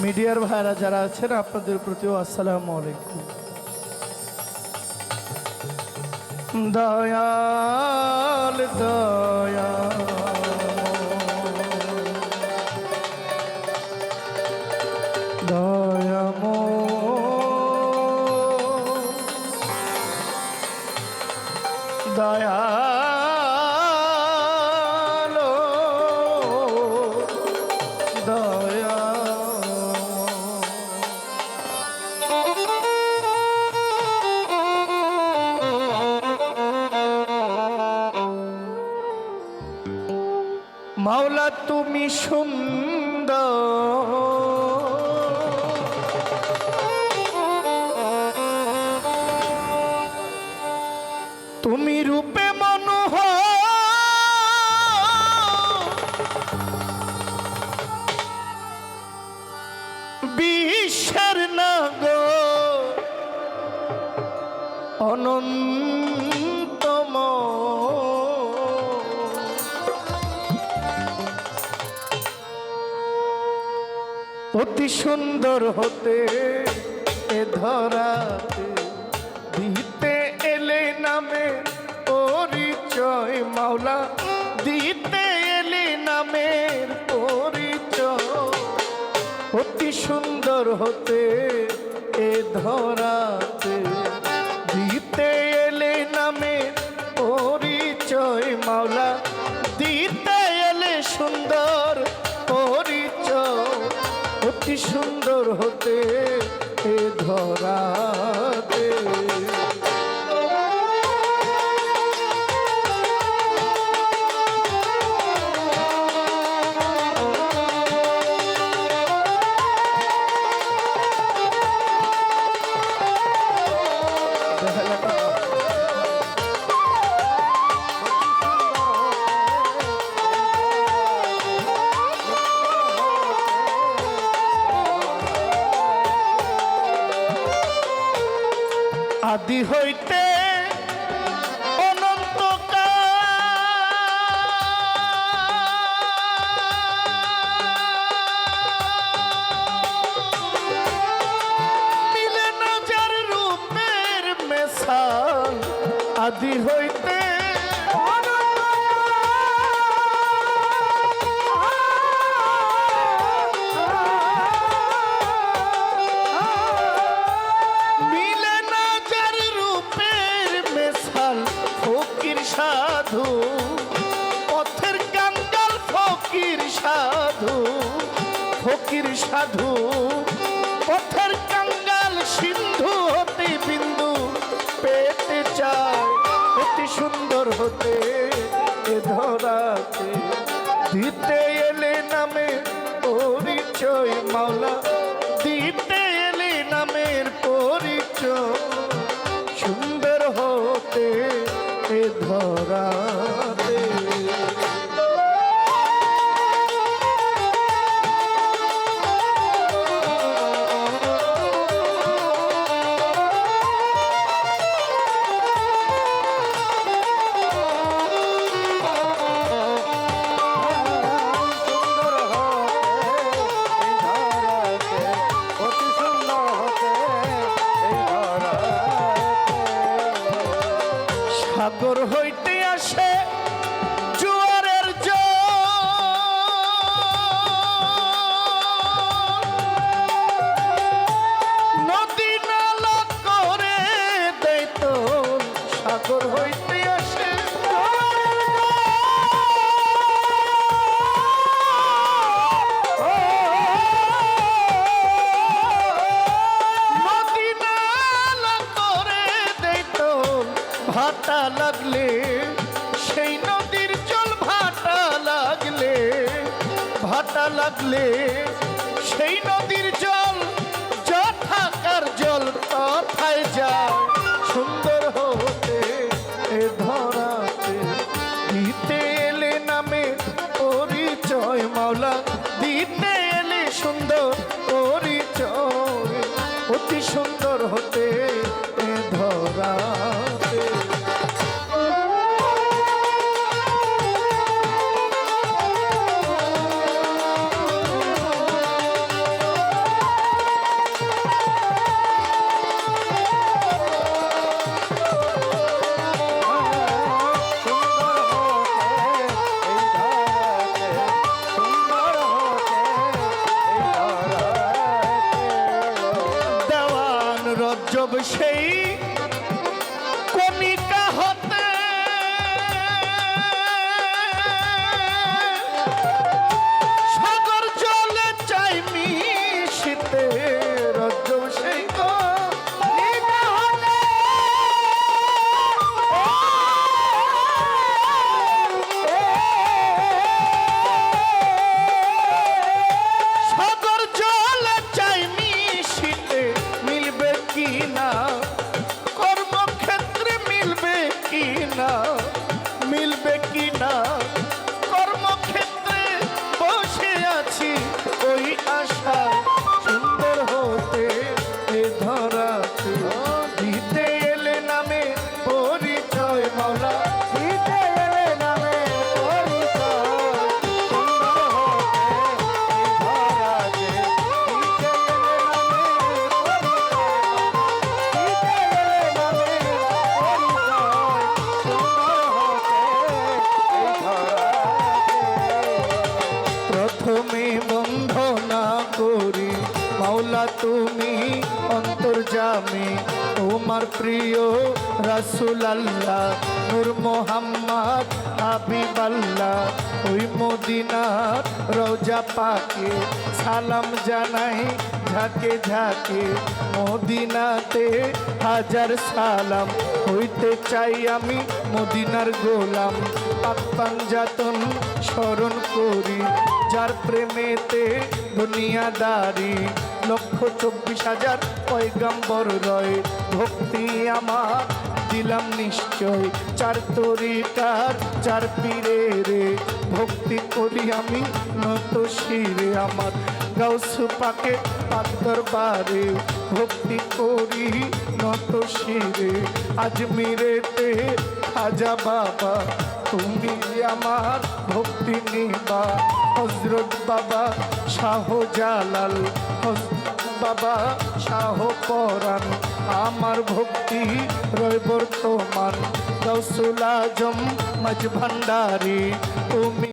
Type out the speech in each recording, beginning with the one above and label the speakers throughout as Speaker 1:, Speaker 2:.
Speaker 1: মিডিয়ার ভাইরা যারা আছেন আপনাদের প্রতিও আসসালামু আলাইকুম। দয়াল দয়াল দয়ামো দয়ালো দয়া মাওলা তুমি সুন্দর, তুমি রূপে মনোহর, বিশ্বের নাগর অনন্তময়, অতি সুন্দর হতে এ ধরাতে দিতে এলে নামে পরিচয়। মাওলা দিতে এলে নামের পরিচয়, অতি সুন্দর হতে এ ধরাতে দিতে এলে নামের পরিচয়। মাওলা দিতে এলে সুন্দর পরিচয়, অতি সুন্দর হতে এ ধরাতে। আদি হইতে অনন্তকাল মিলে না যার রূপের মেশাল। আদি হইতে সাধু পথের কাঙ্গাল ফকির সাধু, ফকির সাধু পথের কাঙ্গাল সিন্ধু হতে বিন্দু পেতে চায়। অতি সুন্দর হতে এ ধরাতে দিতে এলে নামে পরিচয়। মাওলা দিতে এলে নামের পরিচয়, সুন্দর হতে এ ধরাতে। সাগর হইতে আসে জোয়ারের নদী নালা করে দেয় তো। সাগর হইতে আসে নদী নালা করে দেয় তো। ভাটা লাগলে সেই নদীর জল ভাটা লাগলে, ভাটা লাগলে সেই নদীর জল যথাকার জল তথায় যায়। সুন্দর হতে এ ধরাতে দিতে এলে নামে পরিচয়। মাওলা দিতে এলে সুন্দর পরিচয়, রজ্জব সেই কণিকা হতে সাগর জলে চাই মিশিতে রজ্জব সেই কণিকা হতে সাগর জলে চাই মিশিতে মিলবে কি না কর্মক্ষেত্রে মিলবে কি না মিলবে কি না কর্মক্ষেত্রে বসে আছি ওই আশা সুন্দর হতে এ ধরাতে দিতে এলে নামে পরিচয় মাওলা দিতে এলে নামে পরিচয় সুন্দর হতে এ ধরাতে দিতে এলে নামে প্রথমে বন্ধনা করি মাওলা তুমি অন্তর্যামী তোমার প্রিয় রাসূল আল্লাহ নূর মোহাম্মদ হাবিবাল্লাহ ওই মদিনার রওজা পাকে সালাম জানাই ঝাঁকে ঝাঁকে মদিনাতে হাজার সালাম হইতে চাই আমি মদিনার গোলাম পাক পাঞ্জাতন স্মরণ করি যার প্রেমেতে দুনিয়াদারি 1,24,000 পয়গম্বর রয় ভক্তি আমার দিলাম নিশ্চয় চার তরিকার চার পীরে রে ভক্তি করি আমি নত শিরে আমার গাউস পাকে পাক দরবারে ভক্তি করি নত শিরে আজমিরেতে খাজা বাবা তুমি আমার ভক্তি নিবা হযরত বাবা শাহ জালাল বাবা শাহ পরাণ আমার ভক্তি রয় বর্তমান গাউসুল আজম মাঝ ভান্ডারী তুমি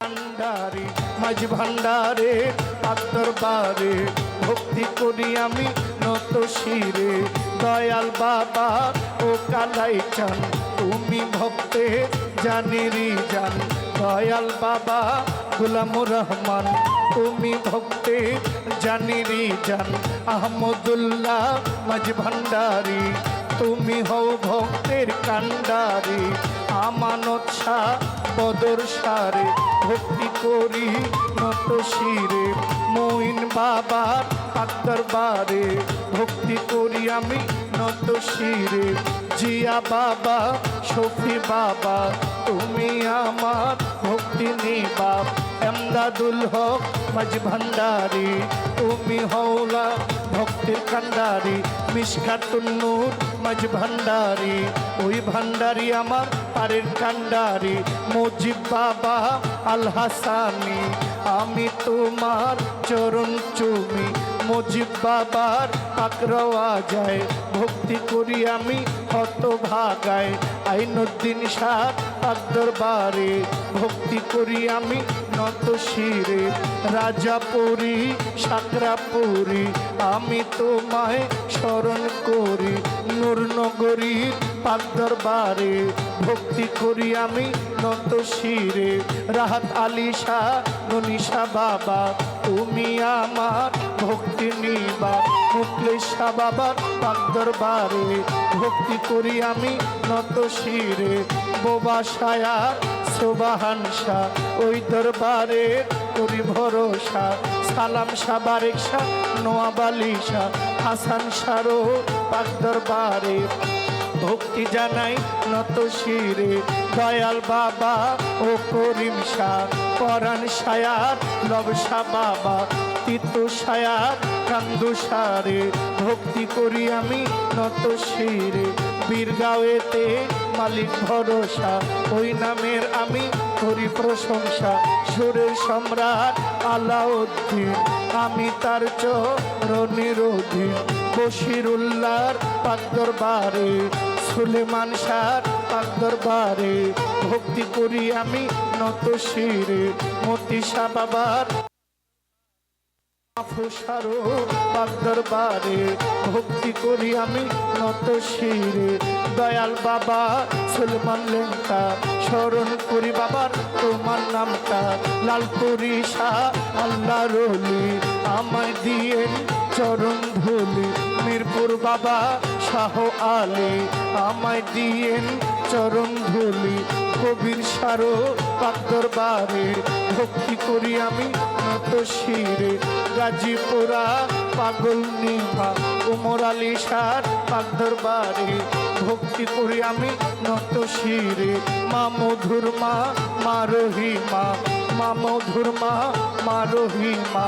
Speaker 1: ভান্ডারী মাঝ ভান্ডারে পাক দরবারে ভক্তি করি আমি নত শিরে দয়াল বাবা ও কালাই চান তুমি ভক্তে জানেরি জান দয়াল বাবা গোলামুর রহমান তুমি ভক্তে জানেরি জান আহমদুল্লাহ মাঝ ভান্ডারী তুমি হও ভক্তের কান্ডারি আমানত শাহ বদর সারে ভক্তি করি নত শিরে মঈন বাবার পাক দরবারে ভক্তি করি আমি নত শিরে জিয়া বাবা শফি বাবা তুমি আমার ভক্তি নিবা এমদাদুল হক মাঝ ভান্ডারী তুমি হওলা ভক্তির কান্ডারি মিশকাতুন নূর মাঝ ভান্ডারী ওই ভান্ডারী আমার পারের কান্ডারি মুজিব বাবা আল হাসানি আমি তোমার চরণ চুমি মুজিব বাবার পাকরওয়া যায় ভক্তি করি আমি হত ভাগায় আইনুদ্দিন শাহ পাক দরবারে ভক্তি করি আমি নত শিরে রাজাপুরী সাকরাপুরী আমি তোমায় স্মরণ করি নূরনগরীর পাক দরবারে ভক্তি করি আমি নত শিরে রাহাত আলী শাহ গনিশা বাবা তুমি আমার ভক্তি নিবা মুখলেশ শাহ বাবার পাক দরবারে ভক্তি করি আমি নত শিরে বোবা শায়ার সোবাহান শাহ ওই দরবারে করি ভরসা সালাম শাহ বারেক শাহ নোয়াব আলী শাহ হাসান শাহরো পাক দরবারে ভক্তি জানাই নত শিরে দয়াল বাবা ও করিম শাহ পরাণ শায়ার লবশা বাবা তিতু শায়ার কান্দু সারে ভক্তি করি আমি নত শিরে বীরগাঁওয়েতে মালিক ভরসা ওই নামের আমি করি প্রশংসা সুরের সম্রাট আলাউদ্দিন আমি তার চরণের অধীন বশিরুল্লাহর পাক দরবারে সুলেমান শাহর পাক দরবারে ভক্তি করি আমি নত শিরে মতি শাহ বাবার ফুসারো পাক দরবারে ভক্তি করি আমি নত শিরে দয়াল বাবা সুলমান লেঙ্কা স্মরণ করি বাবার তোমার নামটা লালপুরি শাহ আল্লাহ রলি আমায় দিয়ে চরণ ধুলি মিরপুর বাবা শাহ আলী আমায় দিয়ে চরণ ধুলি কবির সারো পাক দরবারে ভক্তি করি আমি নত শিরে গাজীপুরা পাগল নিভা উমর আলী শাহ পাক দরবারে ভক্তি করি আমি নত শিরে মা মধুর মা মা রহিমা মা মধুর মা মা রহিমা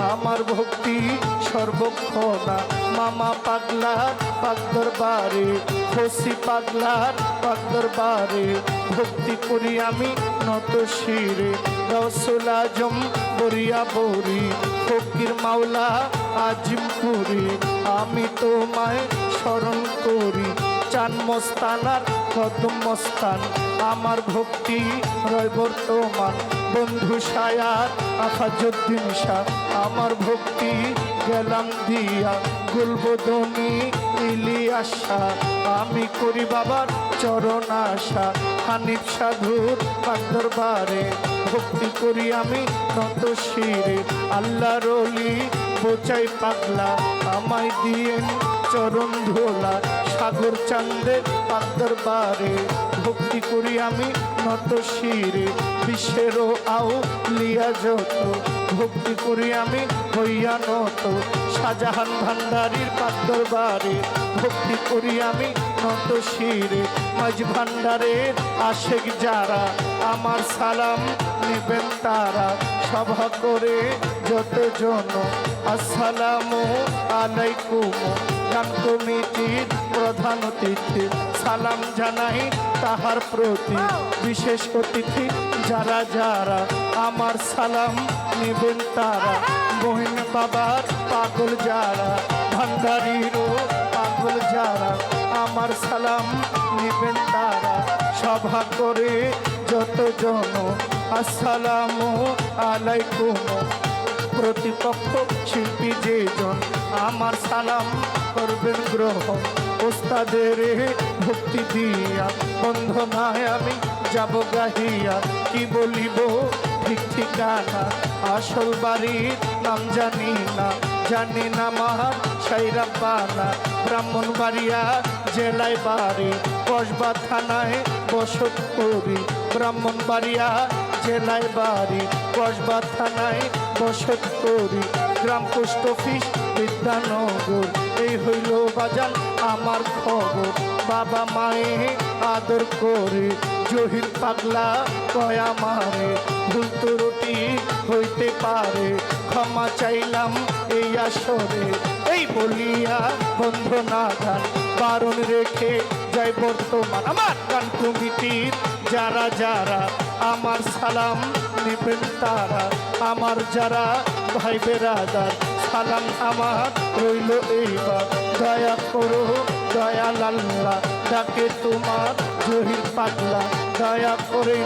Speaker 1: আমার ভক্তি সর্বক্ষণা মামা পাগলার পাক দরবারে খসি পাগলার পাক দরবারে ভক্তি করি আমি নত শিরে রসুল আজম বরিয়া বরি ফকির মাওলা আজিমপুরি আমি তোমায় স্মরণ করি চান মস্তানার কদম মস্তান আমার ভক্তি রয় বর্তমান বন্ধু সায়ার আফাজুদ্দিন শাহ আমার ভক্তি গেলাম দিয়া গুলবদনি ইলিয়াসা আমি করি বাবার চরণ আশা হানিফ সাধুর পাক দরবারে ভক্তি করি আমি নত শিরে আল্লাহ রলি বোচাই পাগলা আমায় দিয়ে চরণ ধোলা সাগর চান্দের পাক দরবারে ভক্তি করি আমি নত শিরে বিশ্বেরও আও লিয়া যত ভক্তি করি আমি হইয়া নত শাহজাহান ভান্ডারীর পাক দরবারে ভক্তি করি আমি নত শিরে মাঝ ভান্ডারের আশেক যারা আমার সালাম নিবেন তারা সভা করে যতজন আসসালামু আলাইকুম গান কমিটির প্রধান অতিথি সালাম জানাই তাহার প্রতি বিশেষ অতিথি যারা যারা আমার সালাম নেবেন তারা মহিন বাবার পাগল যারা ভান্ডারীরও পাগল যারা আমার সালাম নেবেন তারা সভা করে যতজন আসসালামু আলাইকুম প্রতিপক্ষ শিল্পী যেজন আমার সালাম করবেন গ্রহণ ওস্তাদের ভক্তি দিয়া বন্ধনায় আমি যাব গাহিয়া কি বলিব ঠিক ঠিকানা আসল বাড়ির নাম জানি না মার সাইরাবানা ব্রাহ্মণবাড়িয়া জেলায় বাড়ি কসবা থানায় বসত করি ব্রাহ্মণবাড়িয়া জেলায় বাড়ি কসবা থানায় বসত করি গ্রাম পোস্ট অফিস বিদ্যানগর এই হইল বাজান আমার খবর বাবা মায়ে আদর করে জহির পাগলা কয়া মারে ভুল ত্রুটি হইতে পারে ক্ষমা চাইলাম এই আসরে এই বলিয়া বন্ধনা গান বারণ রেখে যাই বর্তমান আমার গান কমিটির যারা যারা আমার সালাম নেবেন তারা আমার যারা ভাই বেরাদার সালাম আমার রইল এইবার দয়া করো দয়াল আল্লাহ ডাকে তোমার জহির পাগলা দয়া করে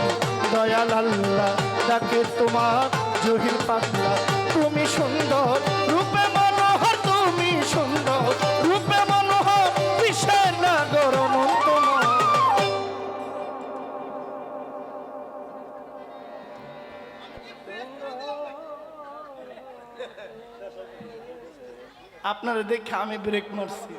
Speaker 1: দয়াল আল্লাহ ডাকে তোমার জহির পাগলা তুমি সুন্দর রূপে মনোহর তুমি সুন্দর রূপে মনোহর বিশ্বের নাগর মন্তময় আপনারা দেখে আমি ব্রেক মারছি